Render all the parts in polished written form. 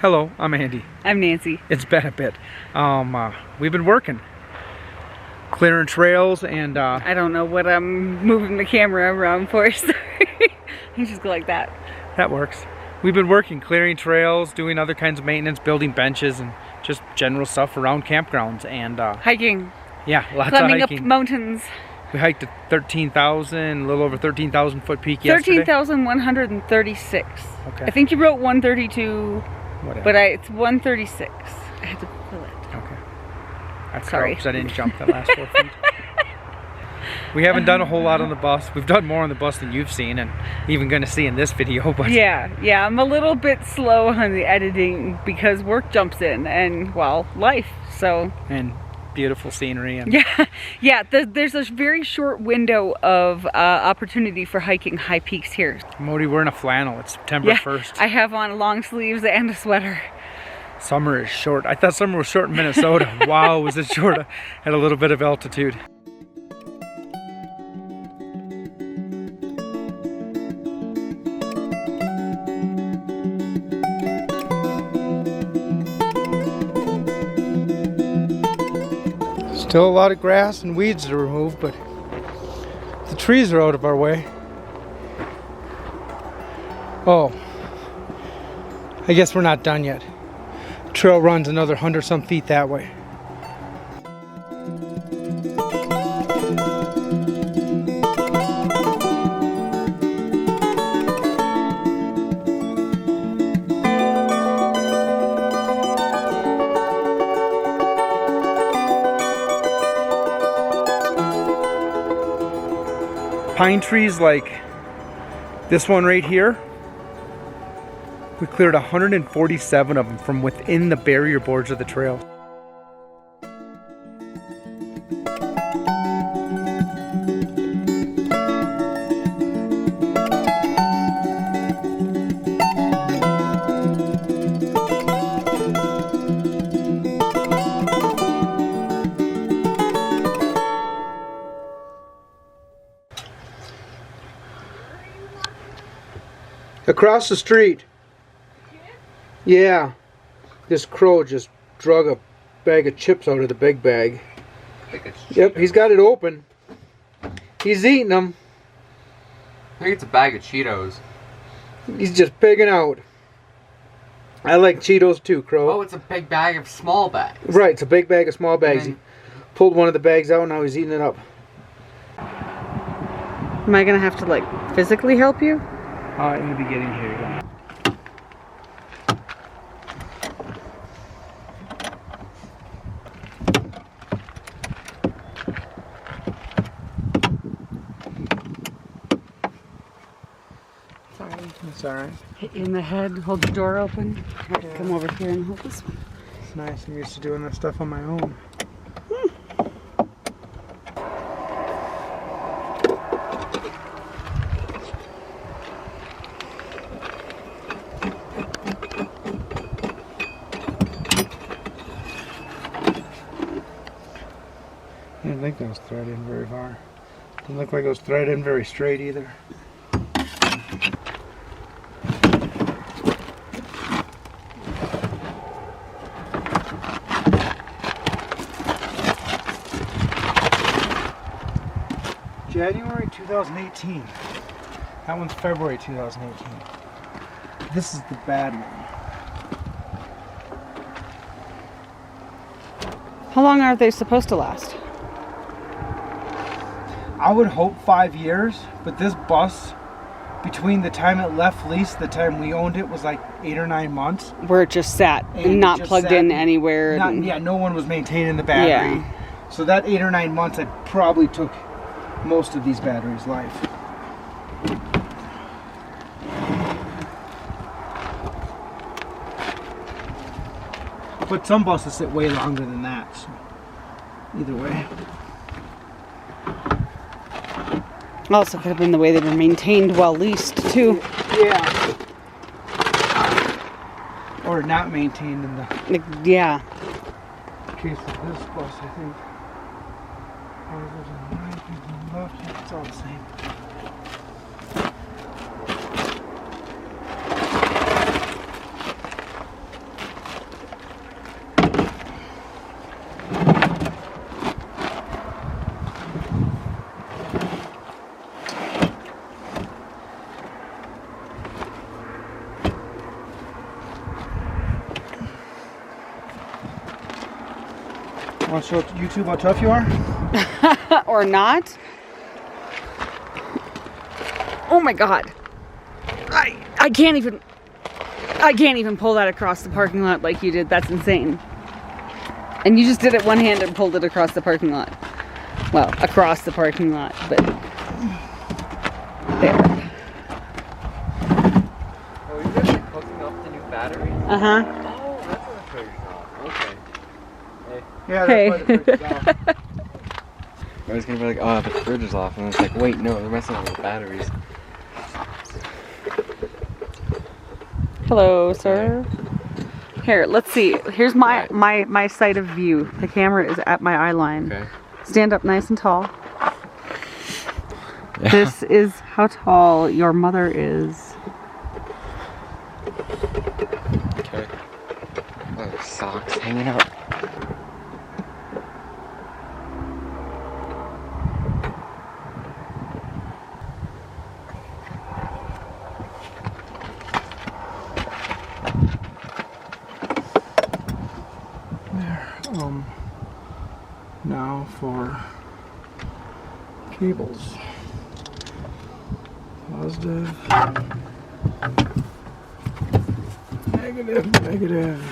Hello, I'm Andy. I'm Nancy. It's been a bit. We've been working, clearing trails, and I don't know what I'm moving the camera around for. Sorry. You just go like that. that works. We've been working, clearing trails, doing other kinds of maintenance, building benches, and just general stuff around campgrounds. And Hiking. yeah, lots Climbing of hiking. up mountains. We hiked a 13,000, a little over 13,000 foot peak yesterday. 13,136. Okay. I think you wrote 132, Whatever. but it's 136. I had to Google it. Okay. That's Sorry. because I didn't jump the last 4 feet. We haven't done a whole lot on the bus. We've done more on the bus than you've seen, and even going to see in this video. But Yeah, I'm a little bit slow on the editing because work jumps in and, well, life, so. And beautiful scenery. And There's a very short window of opportunity for hiking high peaks here. Modi, we're in a flannel. It's September 1st. I have on long sleeves and a sweater. Summer is short. I thought summer was short in Minnesota. Wow, was it short at a little bit of altitude. Still a lot of grass and weeds to remove, but the trees are out of our way. Oh, I guess we're not done yet. The trail runs another 100-some feet that way. Pine trees like this one right here, we cleared 147 of them from within the barrier boards of the trail. Across the street. Yeah. This crow just drug a bag of chips out of the big bag. Yep, he's got it open. He's eating them. I think it's a bag of Cheetos. He's just pigging out. I like Cheetos too, Crow. Oh, it's a big bag of small bags. Right, it's a big bag of small bags. And He pulled one of the bags out and now he's eating it up. Am I gonna have to like physically help you? In the beginning, here you go. Sorry. It's alright. Hit you in the head, hold the door open. I have to come over here and hold this one. It's nice. I'm used to doing this stuff on my own. I didn't think that was thread in very far. Didn't look like it was thread in very straight either. January 2018. That one's February 2018. This is the bad one. How long are they supposed to last? I would hope 5 years, but this bus, between the time it left lease, the time we owned it, was like 8 or 9 months. Where it just sat And and not just plugged sat in and anywhere. No one was maintaining the battery. Yeah. So that 8 or 9 months, I probably took most of these batteries' life. But some buses sit way longer than that. So either way. Also could have been the way they were maintained while leased too. Yeah. Or not maintained in the Like, yeah. case of this bus, I think. Ours was on the right, yours on the left. It's all the same. want to show YouTube how tough you are? Or not? Oh my god. I can't even pull that across the parking lot like you did. That's insane. And you just did it one hand and pulled it across the parking lot. Well, across the parking lot, but there. Oh, you're just hooking up the new battery? Uh-huh. Oh, that's what the trigger's off. Okay. Yeah, Hey. that's why the fridge is off. I was gonna be like, oh, the fridge is off, and it's like, wait, no, they're messing with the batteries. Hello, sir. Here, let's see. Here's my side of view. The camera is at my eye line. Okay. Stand up nice and tall. This is how tall your mother is. Okay. Oh, socks hanging out. Now for cables. Positive. Negative, negative.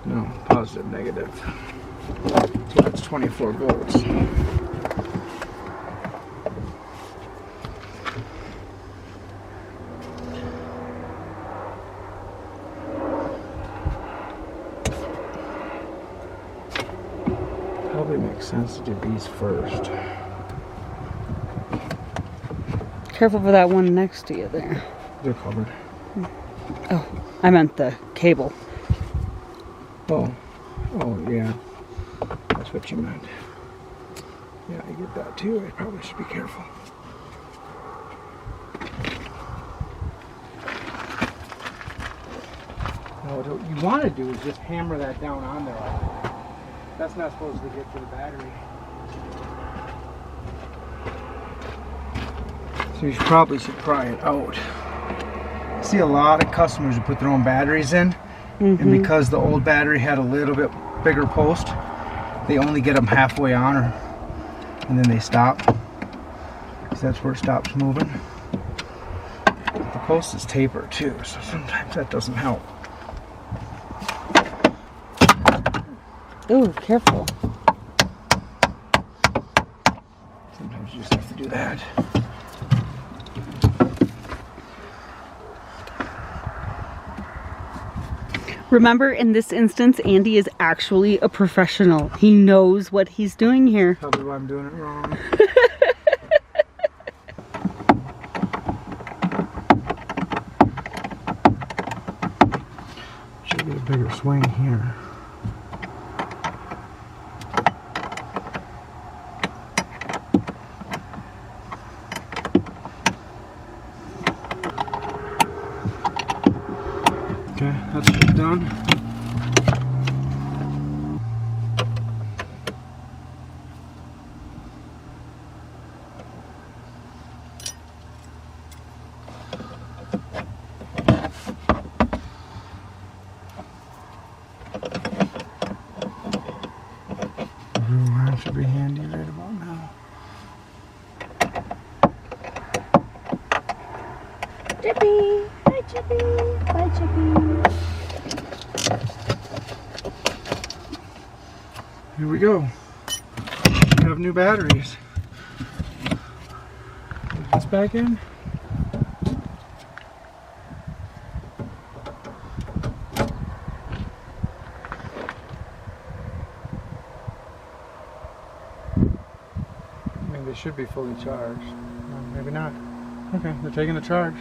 No, positive, negative. So that's 24 volts. Probably makes sense to do these first. Careful for that one next to you there. They're covered. Oh, I meant the cable. Oh, yeah. That's what you meant. Yeah, I get that too. I probably should be careful. No, what you want to do is just hammer that down on there. That's not supposed to get to the battery. So you probably should pry it out. I see a lot of customers who put their own batteries in, and because the old battery had a little bit bigger post, they only get them halfway on, and then they stop. Because that's where it stops moving. But the post is tapered too, so sometimes that doesn't help. Ooh, careful. Sometimes you just have to do that. Remember, in this instance, Andy is actually a professional. He knows what he's doing here. Probably why I'm doing it wrong. Should get a bigger swing here. Okay, that's done. That should be handy right about now. Chippy! Hi, Chippy! Bye, Chippy! Here we go. We have new batteries. Put this back in. I mean, they should be fully charged. Maybe not. Okay, they're taking the charge.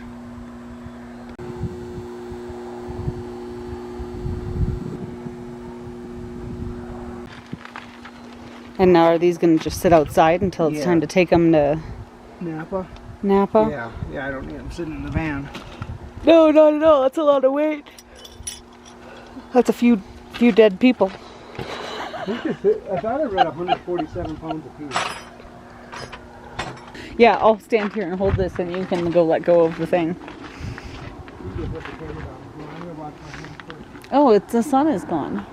And now are these going to just sit outside until it's Yeah. time to take them to Napa? Napa? Yeah, I don't need them sitting in the van. No, not at all. That's a lot of weight. That's a few dead people. I thought I read 147 pounds apiece. Yeah, I'll stand here and hold this and you can go let go of the thing. Oh, the sun is gone.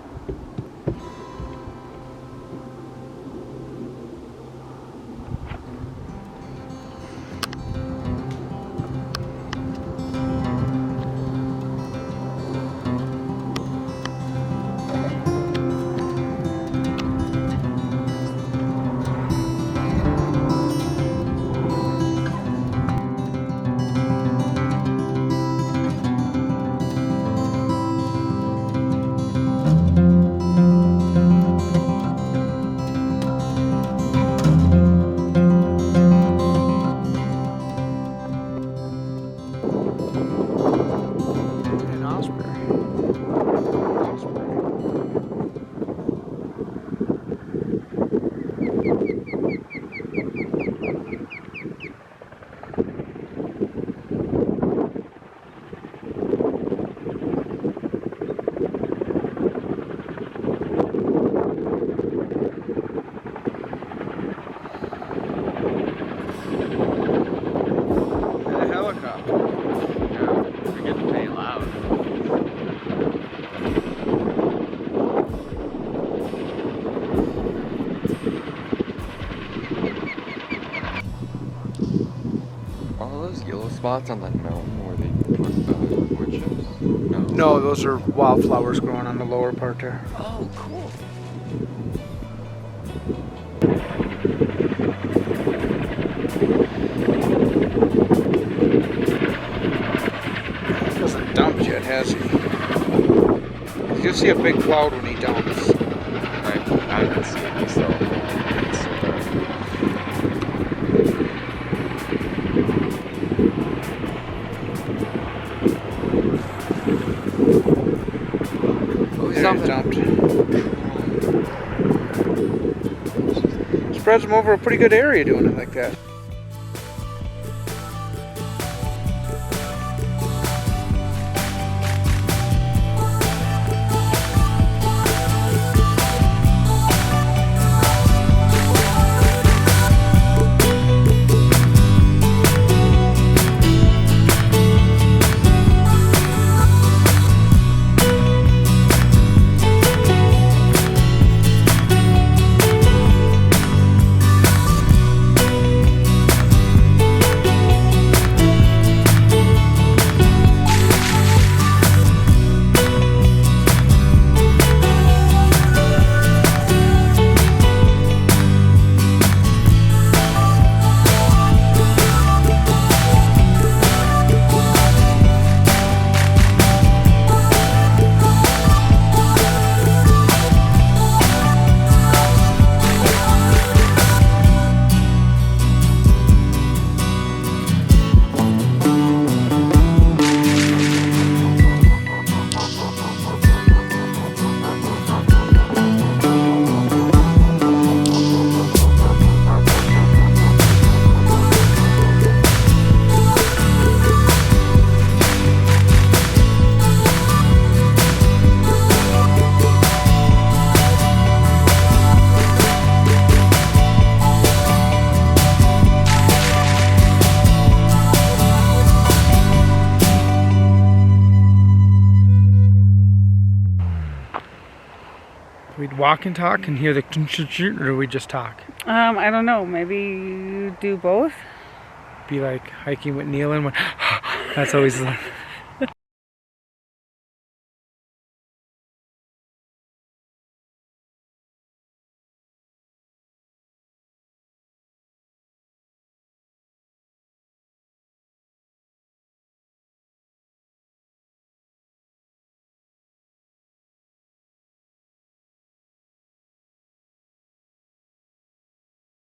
spots on that mountain where they put the wood chips? No. No, those are wildflowers growing on the lower part there. Oh, cool. He hasn't dumped yet, has he? You'll see a big cloud when he dumps. I haven't seen it myself. It's so dark. Oh, he's dumped. Spreads them over a pretty good area doing it like that. We'd walk and talk and hear the or do we just talk? I don't know. Maybe do both. Be like hiking with Neil and that's always